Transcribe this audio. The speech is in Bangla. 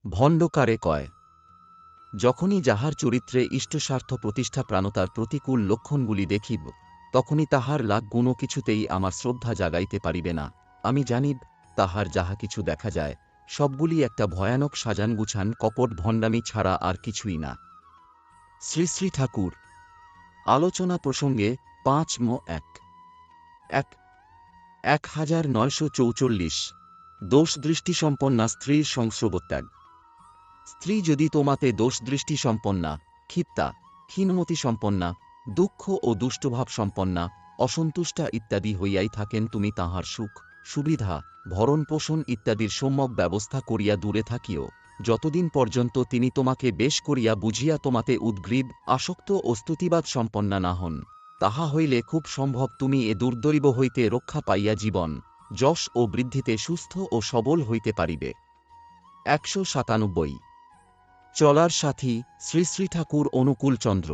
ভণ্ডকারে কয়। যখনই যাহার চরিত্রে ইষ্টস্বার্থ প্রতিষ্ঠা প্রাণতার প্রতিকূল লক্ষণগুলি দেখিব, তখনই তাহার লাখ গুণও কিছুতেই আমার শ্রদ্ধা জাগাইতে পারিবে না। আমি জানি তাহার যাহা কিছু দেখা যায়, সবগুলি একটা ভয়ানক সাজানগুছান কপট ভণ্ডামি ছাড়া আর কিছুই না। শ্রী শ্রী ঠাকুর। আলোচনা প্রসঙ্গে 5ম 1944 দোষ দৃষ্টিসম্পন্না স্ত্রীর সংস্রবত্যাগ। স্ত্রী যদি তোমাতে দোষ দৃষ্টিসম্পন্না, ক্ষিপ্তা, ক্ষীণমতি সম্পন্না, দুঃখ ও দুষ্টভাব সম্পন্না, অসন্তুষ্টা ইত্যাদি হইয়াই থাকেন, তুমি তাহার সুখ, সুবিধা, ভরণ পোষণ ইত্যাদির সম্যক ব্যবস্থা করিয়া দূরে থাকিও, যতদিন পর্যন্ত তিনি তোমাকে বেশ করিয়া বুঝিয়া তোমাতে উদ্গ্রীব, আসক্ত ও স্তুতিবাদ সম্পন্না না হন। তাহা হইলে খুব সম্ভব তুমি এ দুর্দৈব হইতে রক্ষা পাইয়া জীবন, যশ ও বৃদ্ধিতে সুস্থ ও সবল হইতে পারিবে। 197 চলার সাথী শ্রী শ্রী ঠাকুর অনুকূল চন্দ্র।